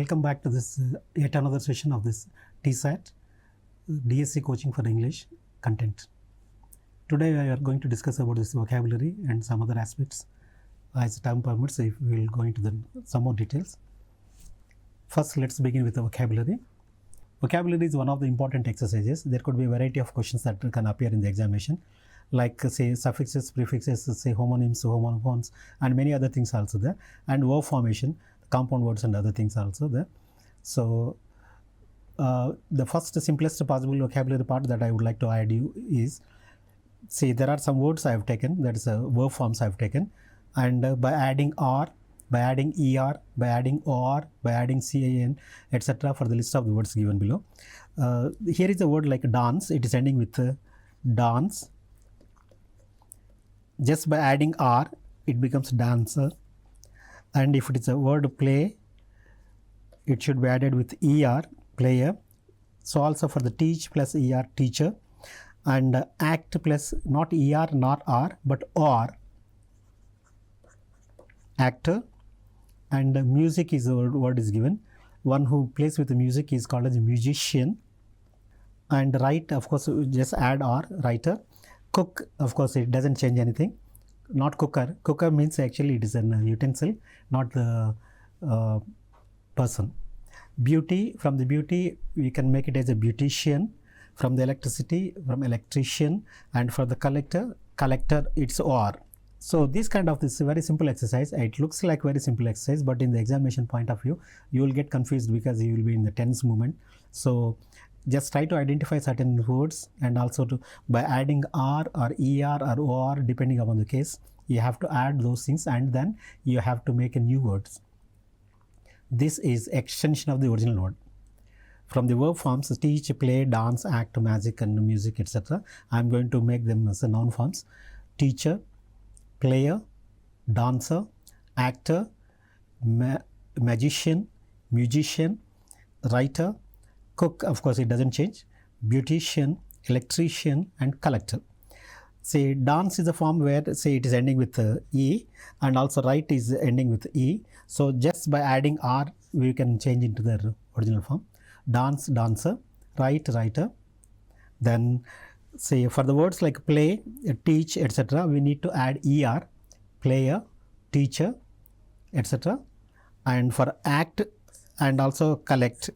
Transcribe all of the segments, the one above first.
Welcome back to this yet another session of this TSAT DSC coaching for English content. Today we are going to discuss about this vocabulary and some other aspects as time permits. If we will go into some more details. First, let's begin with the vocabulary. Vocabulary is one of the important exercises. There could be a variety of questions that can appear in the examination, like say suffixes, prefixes, say homonyms, homophones, and many other things also there, and verb formation, compound words and other things also there. So the first simplest possible vocabulary part that I would like to add you is, say there are some words I have taken, that is verb forms I have taken, and by adding R, by adding ER, by adding OR, by adding CAN, etc. for the list of the words given below. Here is a word like dance, it is ending with dance. Just by adding R, it becomes dancer. And if it is a word play, it should be added with ER, player. So also for the teach plus ER, teacher. And act plus not ER nor R, but OR, actor. And music is the word is given. One who plays with the music is called as a musician. And write, of course, just add R, writer. Cook, of course, it doesn't change anything. Not cooker. Cooker means actually it is an utensil, not the person. Beauty, from the beauty we can make it as a beautician. From the electricity, from electrician. And for the collector, it's OR. So this kind of this very simple exercise, it looks like very simple exercise, but in the examination point of view, you will get confused because you will be in the tense movement. So just try to identify certain words, and also by adding R or ER or OR depending upon the case, you have to add those things and then you have to make a new words. This is extension of the original word. From the verb forms teach, play, dance, act, magic and music, etc. I am going to make them as a noun forms. Teacher, player, dancer, actor, magician, musician, writer, cook, of course it doesn't change, beautician, electrician and collector. Say dance is a form where say it is ending with E, and also write is ending with E. So just by adding R we can change into their original form. Dance, dancer, write, writer. Then say for the words like play, teach, etc. we need to add ER, player, teacher, etc. And for act and also collect,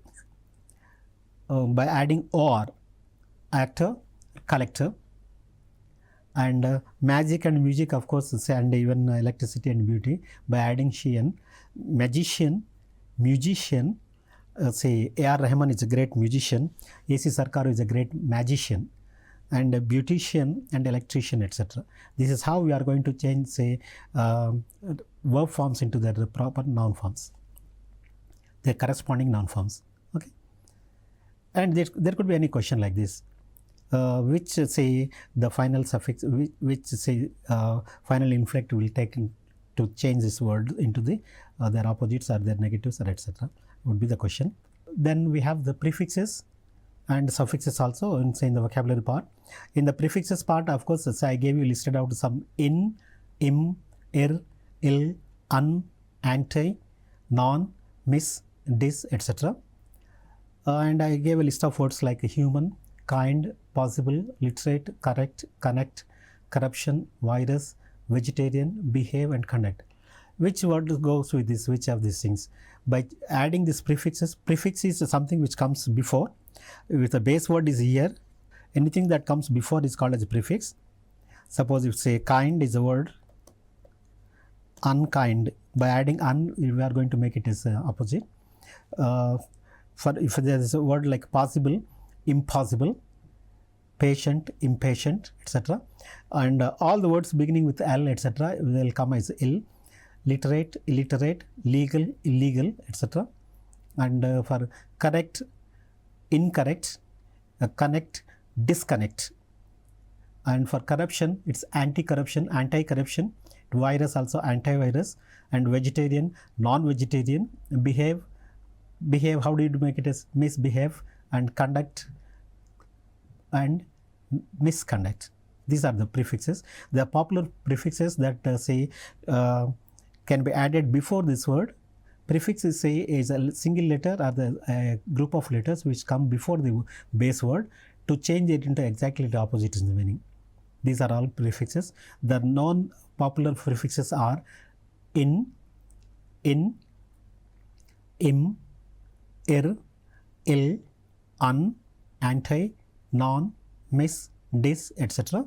by adding OR, actor, collector. And magic and music, of course, and even electricity and beauty, by adding Sheehan, magician, musician, say A.R. Rahman is a great musician, A.C. Sarkar is a great magician, and a beautician and electrician, etc. This is how we are going to change, say, verb forms into their proper noun forms, their corresponding noun forms. Okay. And there could be any question like this, which say the final suffix, which say final inflect will take to change this word into the their opposites or their negatives or etc. would be the question. Then we have the prefixes and suffixes also in the vocabulary part. In the prefixes part, of course, so I gave you listed out some in, im, ir, il, un, anti, non, mis, dis, etc. And I gave a list of words like human, kind, possible, literate, correct, connect, corruption, virus, vegetarian, behave and conduct. Which word goes with this, which of these things? By adding these prefixes, prefix is something which comes before. If the base word is here, anything that comes before is called as a prefix. Suppose if say kind is a word, unkind, by adding un, we are going to make it as opposite. For if there is a word like possible, impossible, patient, impatient, etc. And all the words beginning with L, etc. will come as ill, literate, illiterate, legal, illegal, etc. And for correct, incorrect, connect, disconnect. And for corruption, it's anti-corruption, anti-corruption, virus also antivirus, and vegetarian, non-vegetarian, behave, how do you make it as misbehave, and conduct and misconduct. These are the prefixes. The popular prefixes that say can be added before this word, Prefix is say is a single letter or the group of letters which come before the base word to change it into exactly the opposite in the meaning. These are all prefixes. The non-popular prefixes are in, im, ir, ill, un, anti, non, mis, dis, etc.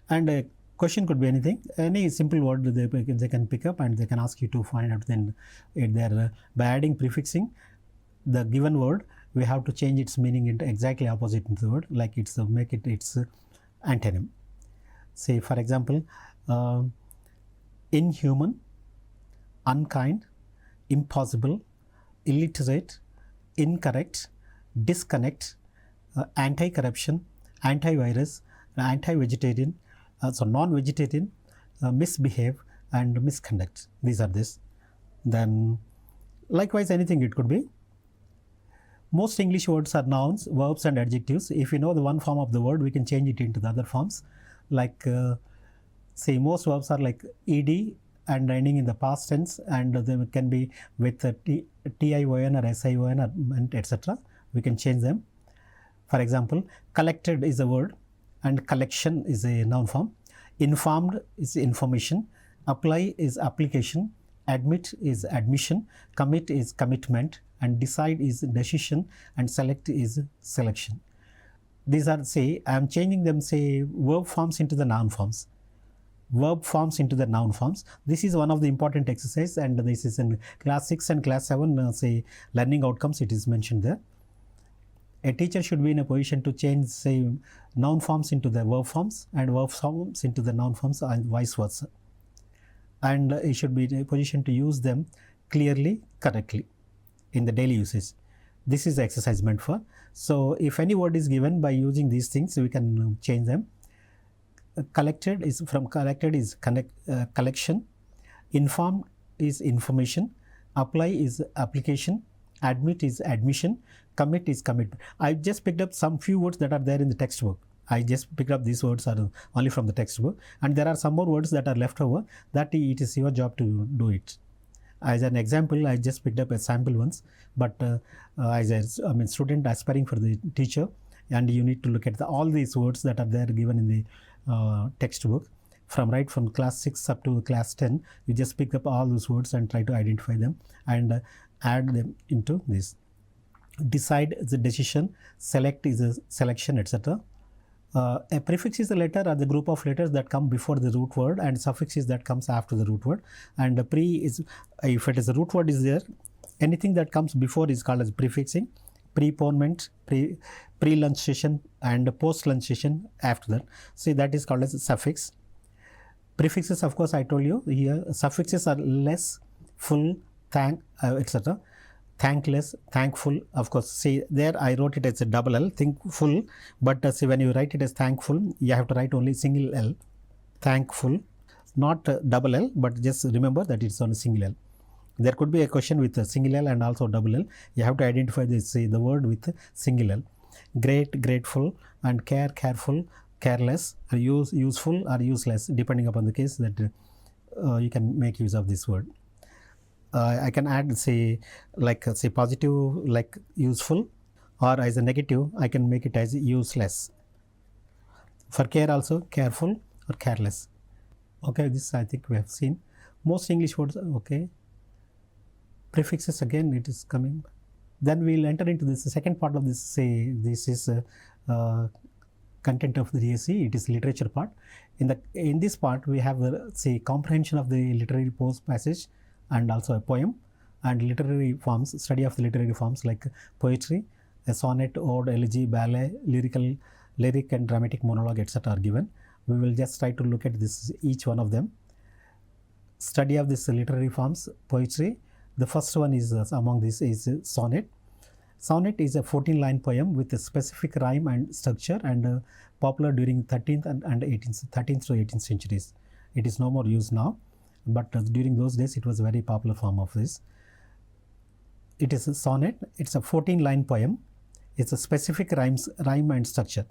And a question could be anything, any simple word they can pick up, and they can ask you to find out then by adding prefixing the given word, we have to change its meaning into exactly opposite into the word, like it's make it its antonym. Say for example, inhuman, unkind, impossible, illiterate, incorrect, disconnect, anti-corruption, antivirus, anti-vegetarian, so non-vegetarian, misbehave and misconduct. These are this. Then likewise anything it could be. Most English words are nouns, verbs and adjectives. If you know the one form of the word, we can change it into the other forms. Like say most verbs are like ed and ending in the past tense, and they can be with TION or SION and etc. We can change them. For example, collected is a word and collection is a noun form. Informed is information. Apply is application. Admit is admission. Commit is commitment. And decide is decision. And select is selection. These are, say, I am changing them, say, verb forms into the noun forms. Verb forms into the noun forms. This is one of the important exercise, and this is in class 6 and class 7, say, learning outcomes, it is mentioned there. A teacher should be in a position to change, say, noun forms into the verb forms and verb forms into the noun forms and vice versa. And he should be in a position to use them clearly, correctly in the daily usage. This is the exercise meant for. So if any word is given, by using these things, we can change them. Collected is from collected is collection. Informed is information. Apply is application. Admit is admission. Commit is commitment. I just picked up some few words that are there in the textbook. I just picked up these words are only from the textbook, and there are some more words that are left over that it is your job to do it. As an example, I just picked up a sample ones, but as a student aspiring for the teacher, and you need to look at all these words that are there given in the textbook. Right from class 6 up to class 10, you just pick up all those words and try to identify them and add them into this. Decide is a decision, select is a selection, etc. A prefix is a letter or the group of letters that come before the root word, and suffix is that comes after the root word. And pre is, if it is a root word is there, anything that comes before is called as prefixing. Preponement, pre-lunchation and post-lunchation after that. So that is called as a suffix. Prefixes, of course, I told you here, suffixes are less, full, thank, etc. Thankless, thankful, of course. See there I wrote it as a double L, thankful, but see when you write it as thankful, you have to write only single L, thankful, not double L, but just remember that it's on a single L. There could be a question with a single L and also double L. You have to identify this, say the word with single L. Great, grateful, and care, careful, careless, or useful or useless, depending upon the case that you can make use of this word. I can add, say, like say positive, like useful, or as a negative, I can make it as useless. For care also, careful or careless. Okay, this I think we have seen. Most English words, okay. Prefixes again, it is coming. Then we will enter into this second part of this, say, this is content of the DSC, it is literature part. In this part, we have, say, comprehension of the literary prose passage, and also a poem, and literary forms, study of the literary forms like poetry, a sonnet, ode, elegy, ballet, lyric and dramatic monologue, etc. are given. We will just try to look at this, each one of them. Study of this literary forms, poetry. The first one is among this is sonnet. Sonnet is a 14-line poem with a specific rhyme and structure, and popular during 13th and 13th to 18th centuries. It is no more used now, but during those days it was a very popular form of this. It is a sonnet. It's a 14-line poem. It's a specific rhyme and structure.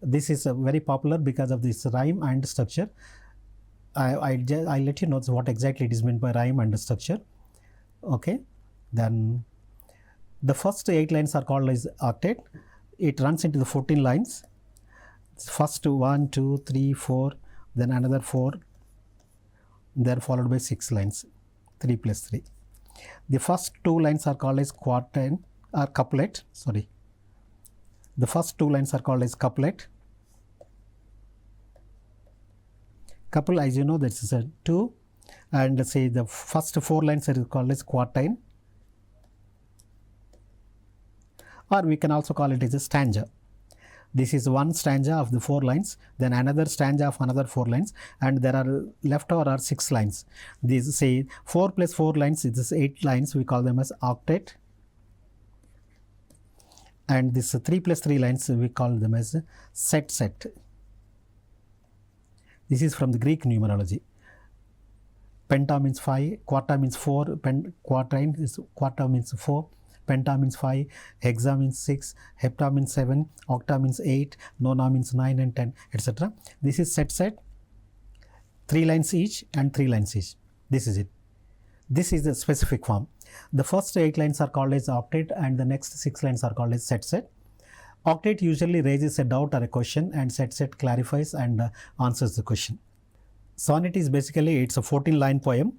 This is very popular because of this rhyme and structure. I'll let you know what exactly it is meant by rhyme and structure. Okay. Then the first 8 lines are called as octet. It runs into the 14 lines. First 1, 2, 3, 4, then another 4, then followed by 6 lines, 3 plus 3. The first 2 lines are called as quatrain or couplet. Sorry. The first 2 lines are called as couplet. Couple, as you know, that is a 2, and say the first 4 lines are called as quatrain, or we can also call it as a stanza. This is one stanza of the 4 lines, then another stanza of another 4 lines, and there are left over are 6 lines. These say 4 plus 4 lines, it is 8 lines, we call them as octet, and this 3 plus 3 lines we call them as set. This is from the Greek numerology. Penta means 5, quarta means 4, quatrain is quarta means 4, penta means 5, hexa means 6, hepta means 7, octa means 8, nona means 9 and 10, etc. This is set, 3 lines each and 3 lines each. This is it. This is the specific form. The first 8 lines are called as octet and the next 6 lines are called as set. Octet usually raises a doubt or a question, and set clarifies and answers the question. Sonnet is basically, it's a 14-line poem.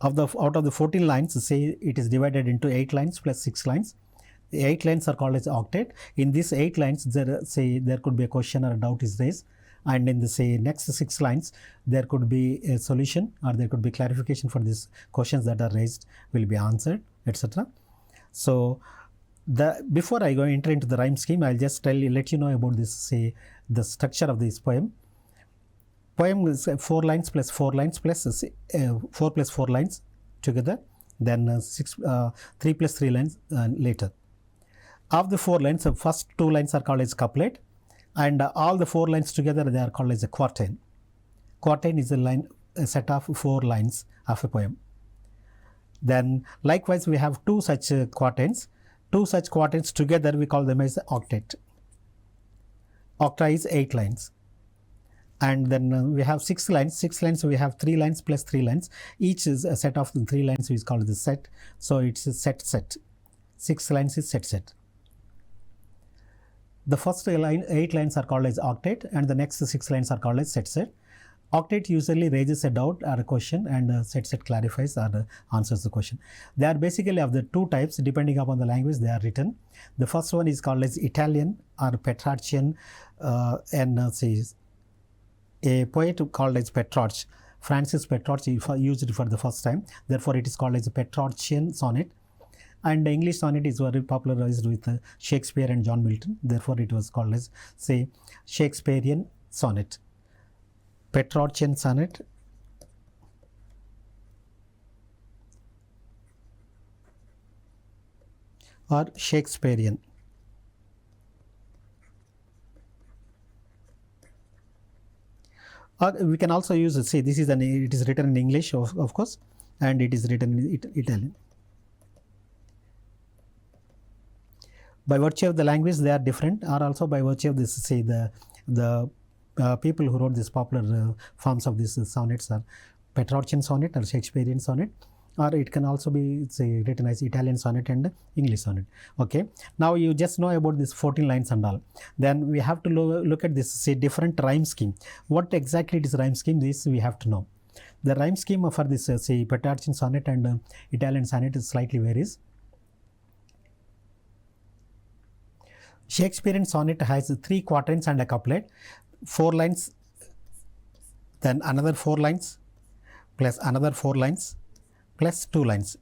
Out of the 14 lines, say it is divided into 8 lines plus 6 lines. The 8 lines are called as octet. In these 8 lines, there could be a question or a doubt is raised, and in the next 6 lines, there could be a solution or there could be clarification for these questions that are raised will be answered, etc. So before I enter into the rhyme scheme, I'll just let you know about this, the structure of this poem. Poem is 4 lines plus 4 lines plus 4 plus 4 lines together, then 3 plus 3 lines later. Of the 4 lines, the first 2 lines are called as couplet, and all the 4 lines together they are called as a quatrain. Quatrain is a set of 4 lines of a poem. Then likewise we have 2 such quatrains. 2 such quatrains together we call them as octet. Octa is 8 lines. And then we have 6 lines. 6 lines we have 3 lines plus 3 lines. Each is a set of 3 lines is called the set. So it's a set. 6 lines is set. The first 8 lines are called as octet and the next 6 lines are called as set. Octet usually raises a doubt or a question, and set clarifies or answers the question. They are basically of the 2 types depending upon the language they are written. The first one is called as Italian or Petrarchian, and a poet called as Petrarch, Francis Petrarch, used it for the first time. Therefore, it is called as a Petrarchian sonnet. And the English sonnet is very popularized with Shakespeare and John Milton. Therefore, it was called as, Shakespearean sonnet. Petrarchian sonnet, or Shakespearean. Or we can also use, this is it is written in English of course, and it is written in Italian. By virtue of the language they are different, or also by virtue of this, the people who wrote these popular forms of these sonnets are Petrarchian sonnet or Shakespearean sonnet, or it can also be written as Italian sonnet and English sonnet. Okay, now you just know about this 14 lines and all. Then we have to look at this different rhyme scheme. What exactly it is rhyme scheme? This we have to know. The rhyme scheme for this Petrarchian sonnet and Italian sonnet is slightly varies. Shakespearean sonnet has 3 quatrains and a couplet, 4 lines, then another 4 lines, plus another 4 lines, plus 2 lines.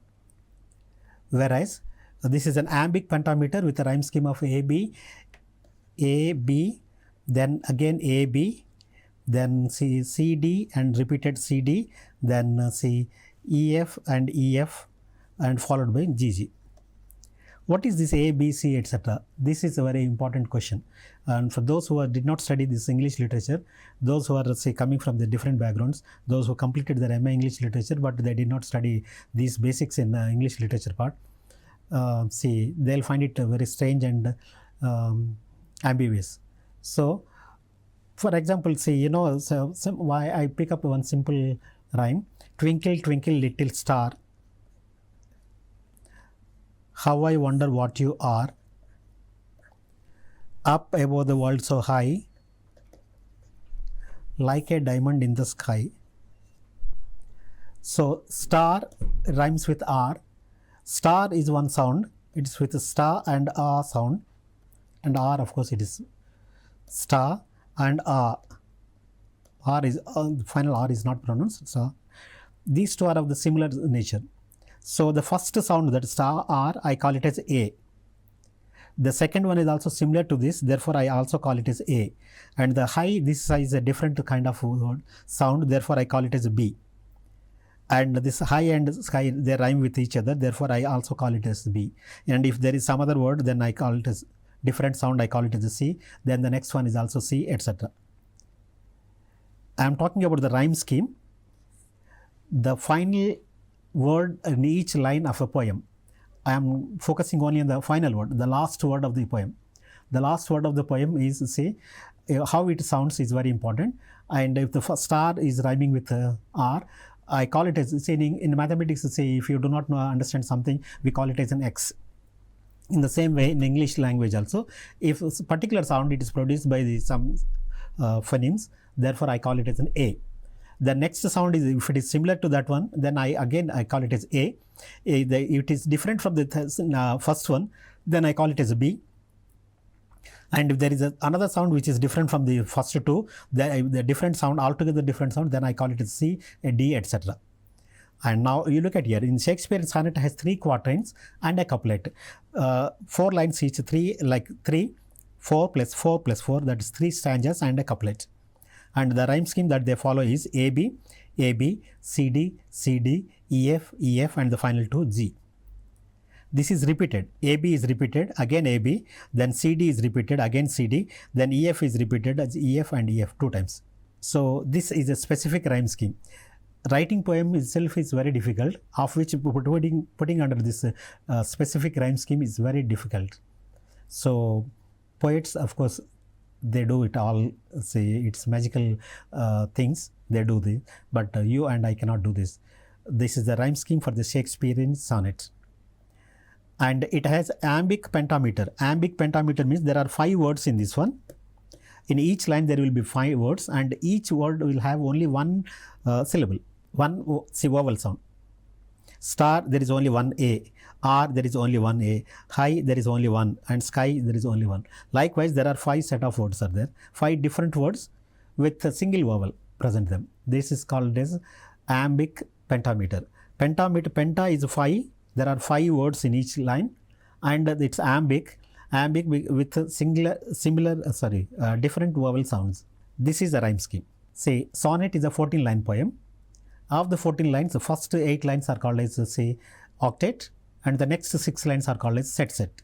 Whereas this is an iambic pentameter with a rhyme scheme of AB, then again AB, then CD and repeated CD, then EF and EF, and followed by GG. What is this A, B, C, etc.? This is a very important question. And for those who did not study this English literature, those who are coming from the different backgrounds, those who completed their MA English literature but they did not study these basics in English literature part, they'll find it very strange and ambiguous. So, for example, why I pick up one simple rhyme: twinkle, twinkle, little star, how I wonder what you are, up above the world so high, like a diamond in the sky. So star rhymes with R. Star is one sound, it is with star and R sound, and R of course it is star and R. R is final R is not pronounced. So these two are of the similar nature. So the first sound, that star R, I call it as A. The second one is also similar to this, therefore I also call it as A. And the high, this is a different kind of sound, therefore I call it as B. And this high and sky, they rhyme with each other, therefore I also call it as B. And if there is some other word, then I call it as different sound, I call it as a C. Then the next one is also C, etc. I am talking about the rhyme scheme, the final word in each line of a poem. I am focusing only on the final word, the last word of the poem. The last word of the poem is, say, how it sounds is very important. And if the first star is rhyming with R, I call it as, say, in mathematics, say, if you do not understand something, we call it as an X. In the same way, in English language also, if a particular sound, it is produced by some phonemes, therefore I call it as an A. The next sound is, if it is similar to that one, then I call it as A. If it is different from the first one, then I call it as B. And if there is another sound which is different from the first two, the different sound, altogether different sound, then I call it as C, a D, etc. And now you look at here, in Shakespearean sonnet has 3 quatrains and a couplet. 4 lines each, 3, 4 plus 4 plus 4, that is 3 stanzas and a couplet. And the rhyme scheme that they follow is AB, AB, CD, CD, EF, EF, and the final 2 G. This is repeated. AB is repeated, again AB, then CD is repeated, again CD, then EF is repeated as EF and EF 2 times. So this is a specific rhyme scheme. Writing poem itself is very difficult, of which putting under this specific rhyme scheme is very difficult. So poets, of course, they do it all, say it's magical things, they do this, but you and I cannot do this. This is the rhyme scheme for the Shakespearean sonnet. And it has iambic pentameter. Iambic pentameter means there are 5 words in this one. In each line there will be 5 words, and each word will have only one syllable, one vowel sound. Star, there is only one A. R, there is only one A. High, there is only one. And sky, there is only one. Likewise, there are 5 set of words are there. 5 different words with a single vowel present them. This is called as iambic pentameter. Penta is 5. There are 5 words in each line, and it's iambic with different vowel sounds. This is a rhyme scheme. Say, sonnet is a 14-line poem. Of the 14 lines, the first 8 lines are called as, say, octet, and the next 6 lines are called as set.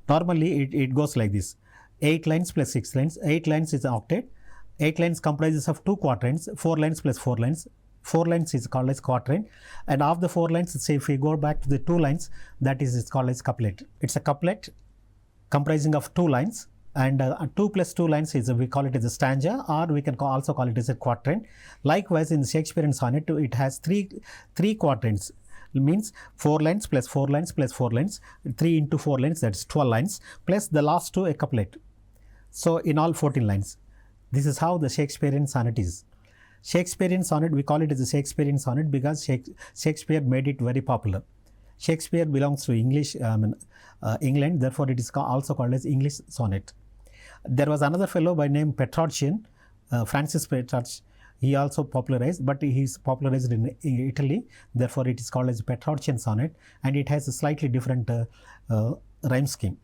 Normally, it goes like this: 8 lines plus 6 lines. 8 lines is an octet. 8 lines comprises of 2 quatrains. 4 lines plus 4 lines. 4 lines is called as quatrain, and of the 4 lines, say if we go back to the 2 lines, that is called as couplet. It's a couplet comprising of 2 lines, and 2 plus 2 lines is, we call it as a stanza, or we can also call it as a quatrain. Likewise, in Shakespearean sonnet, it has three quatrains. It means 4 lines plus 4 lines plus 4 lines, 3 into 4 lines, that's 12 lines, plus the last 2 a couplet. So in all 14 lines. This is how the Shakespearean sonnet is. Shakespearean sonnet, we call it as a Shakespearean sonnet because Shakespeare made it very popular. Shakespeare belongs to England, therefore it is also called as English sonnet. There was another fellow by name Petrarch, Francis Petrarch. He also popularized, but he is popularized in Italy, therefore it is called as Petrarchian sonnet, and it has a slightly different rhyme scheme.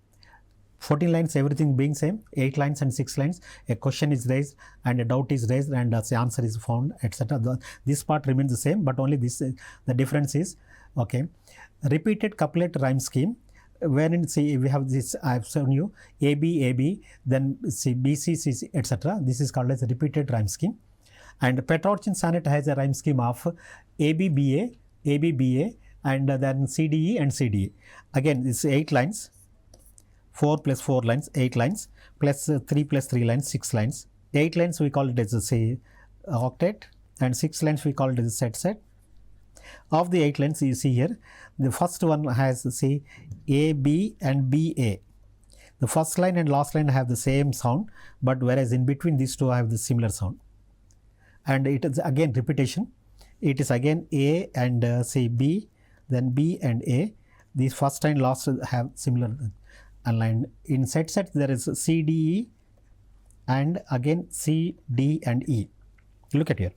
14 lines, everything being same, 8 lines and 6 lines, a question is raised and a doubt is raised and the answer is found, etc. This part remains the same, but only this, the difference is, okay, repeated couplet rhyme scheme, wherein, see, we have this, I have shown you, AB, AB, then see, BC, CC, etc. This is called as a repeated rhyme scheme. And Petrarchian sonnet has a rhyme scheme of AB, BA, AB, BA, and then CDE and CDE. Again, it's 8 lines. 4 plus 4 lines, 8 lines, plus 3 plus 3 lines, 6 lines. 8 lines we call it as, say, octet, and 6 lines we call it as set. Of the 8 lines you see here, the first one has say AB and BA. The first line and last line have the same sound, but whereas in between these two have the similar sound. And it is again repetition. It is again A and say B, then B and A. These first and last have similar line. In set there is C, D, E and again C, D and E. Look at here.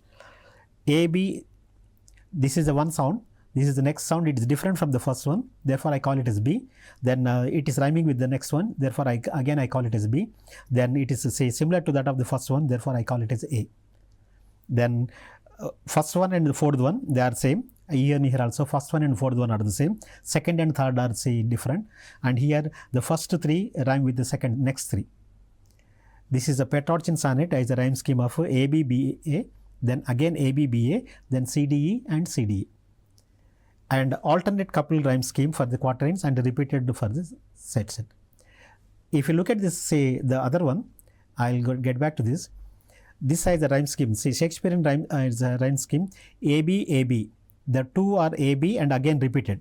A, B, this is the one sound. This is the next sound. It is different from the first one. Therefore, I call it as B. Then it is rhyming with the next one. Therefore, I call it as B. Then it is say similar to that of the first one. Therefore, I call it as A. Then first one and the fourth one, they are same. Here and here also first one and fourth one are the same. Second and third are say different. And here the first three rhyme with the next three. This is a Petrarchan sonnet as a rhyme scheme of A, B, B, A. Then again A, B, B, A. Then C, D, E and C, D, E. And alternate coupled rhyme scheme for the quatrains and repeated for the set. If you look at this, say the other one, I'll get back to this. This is a rhyme scheme. See, Shakespearean rhyme is a rhyme scheme. A, B, A, B. The two are A, B and again repeated.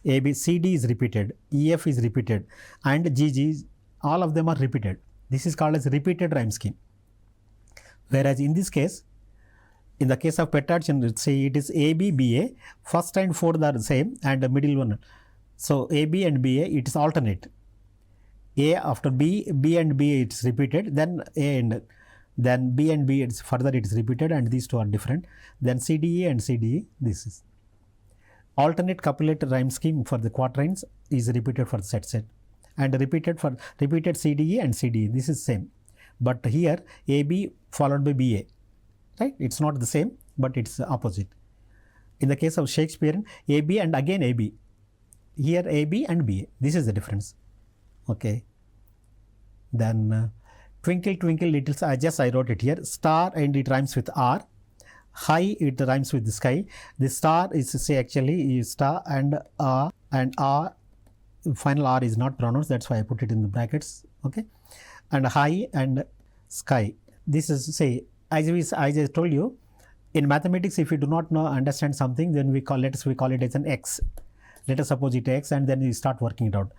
A, B, C, D is repeated. E, F is repeated. And G, G, all of them are repeated. This is called as repeated rhyme scheme. Whereas in this case, in the case of Petrarchan, let's say it is A, B, B, A. First and fourth are the same and the middle one. So A, B and B, A, it is alternate. A after B, B and B it's repeated. Then A and then B and B it's further it is repeated and these two are different. Then C, D, E and C, D, E, this is. Alternate couplet rhyme scheme for the quatrains is repeated for the set. And repeated for repeated C, D, E and C, D, E. This is same. But here A, B followed by B, A. Right? It's not the same, but it's opposite. In the case of Shakespearean, A, B and again A, B. Here A, B and B, A. This is the difference. Okay. Then twinkle, twinkle, little star. I wrote it here. Star and it rhymes with R. High, it rhymes with the sky. The star is say actually is star and R. Final R is not pronounced. That's why I put it in the brackets. Okay. And high and sky. This is say, as I told you, in mathematics, if you do not understand something, then we call it as an X. Let us suppose it X and then we start working it out.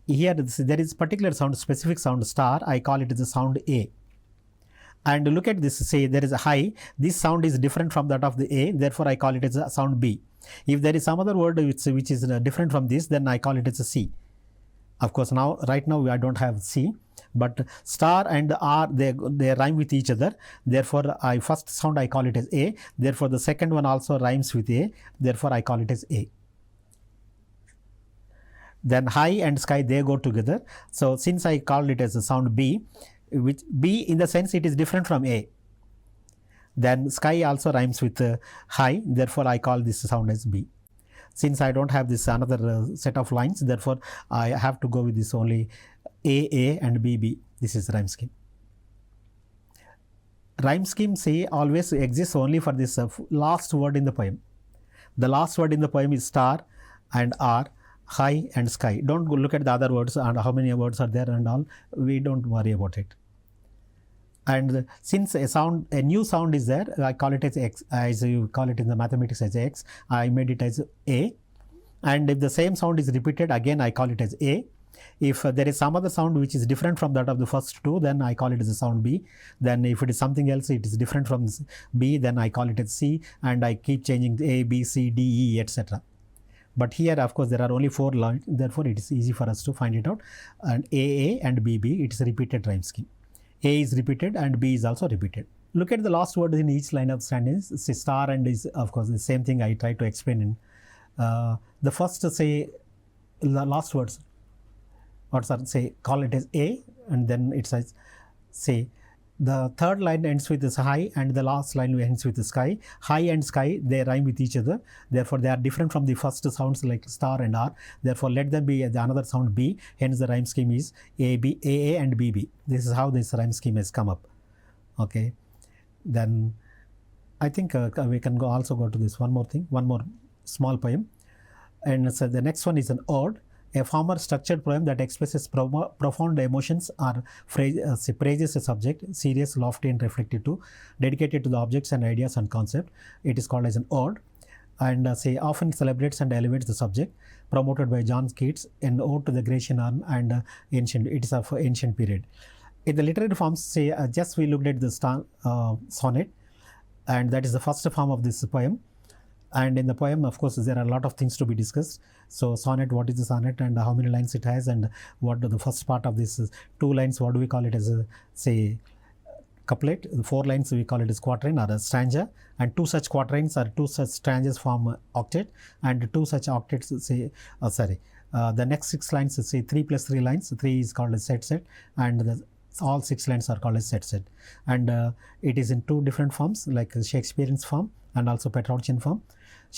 Here there is particular sound, specific sound star. I call it as a sound A. And look at this, say there is a high. This sound is different from that of the A. Therefore, I call it as a sound B. If there is some other word which is different from this, then I call it as a C. Of course, right now I don't have C. But star and R, they rhyme with each other. Therefore, first sound I call it as A. Therefore, the second one also rhymes with A. Therefore, I call it as A. Then high and sky, they go together. So, since I called it as a sound B, which B in the sense it is different from A. Then sky also rhymes with high. Therefore, I call this sound as B. Since I don't have this another set of lines, therefore, I have to go with this only A and B. This is rhyme scheme. Rhyme scheme say always exists only for this last word in the poem. The last word in the poem is star and R, high and sky. Don't go look at the other words and how many words are there and all. We don't worry about it. And since a new sound is there, I call it as X, as you call it in the mathematics as X. I made it as A. And if the same sound is repeated, again I call it as A. If there is some other sound which is different from that of the first two, then I call it as a sound B. Then if it is something else, it is different from B, then I call it as C, and I keep changing A, B, C, D, E, etc. But here, of course, there are only 4 lines, therefore it is easy for us to find it out. And A and B, it is a repeated rhyme scheme. A is repeated and B is also repeated. Look at the last word in each line of sentences. Say star and is, of course, the same thing I try to explain in the first, say, the last words. Say call it as A, and then it says, say the third line ends with this high and the last line ends with the sky. High and sky, they rhyme with each other. Therefore, they are different from the first sounds like star and R. Therefore, let them be another sound B. Hence, the rhyme scheme is A, B, A and B, B. This is how this rhyme scheme has come up. Okay. Then I think we can also go to this one more thing, one more small poem. And so the next one is an ode. A former structured poem that expresses profound emotions or praises a subject, serious, lofty and reflective too, dedicated to the objects and ideas and concept. It is called as an ode. and say often celebrates and elevates the subject, promoted by John Keats in Ode to the Grecian Urn and ancient. It is of ancient period. In the literary forms, say just we looked at the sonnet, and that is the first form of this poem. And in the poem, of course, there are a lot of things to be discussed. So sonnet, what is the sonnet and how many lines it has, and what the first part of this is 2 lines, what do we call it as a, say, couplet. The 4 lines we call it as quatrain or a stanza, and 2 such quatrains or 2 such stanzas form octet, and 2 such octets say the next 6 lines say 3 plus 3 lines. 3 is called as set, and all 6 lines are called as set. And it is in 2 different forms, like Shakespearean form and also Petrarchian form.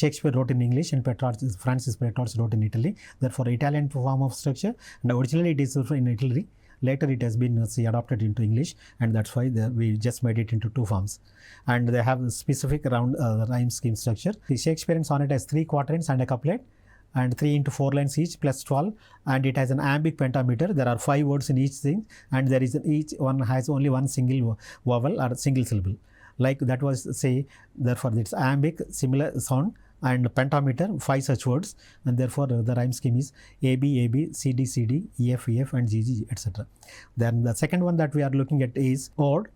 Shakespeare wrote in English and Francis Petrarch wrote in Italy. Therefore, Italian form of structure, and originally it is in Italy. Later it has been adopted into English, and that's why we just made it into 2 forms. And they have a specific rhyme scheme structure. The Shakespearean sonnet has 3 quatrains and a couplet, and 3 into 4 lines each plus 12, and it has an iambic pentameter. There are 5 words in each thing, and there is each one has only one single vowel or single syllable. Like that was say, therefore it's iambic, similar sound, and pentameter, 5 such words, and therefore the rhyme scheme is AB, AB, CD, CD, EF, EF, and GG, etc. Then the second one that we are looking at is ode.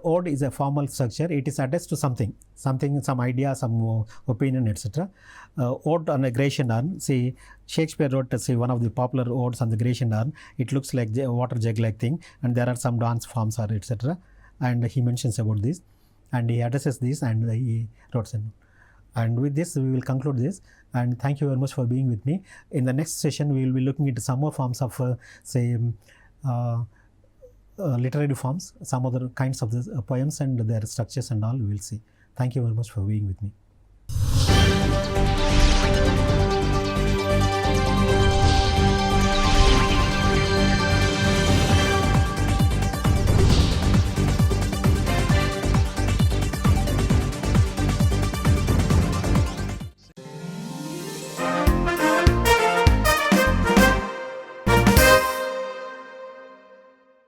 Ode is a formal structure. It is addressed to something, some idea, some opinion, etc. Ode on a Grecian urn. See, Shakespeare wrote one of the popular odes on the Grecian urn. It looks like a water jug like thing, and there are some dance forms or etc. And he mentions about this, and he addresses this, and he wrote some. And with this, we will conclude this. And thank you very much for being with me. In the next session, we will be looking into some more forms of, literary forms, some other kinds of the poems and their structures and all we will see. Thank you very much for being with me.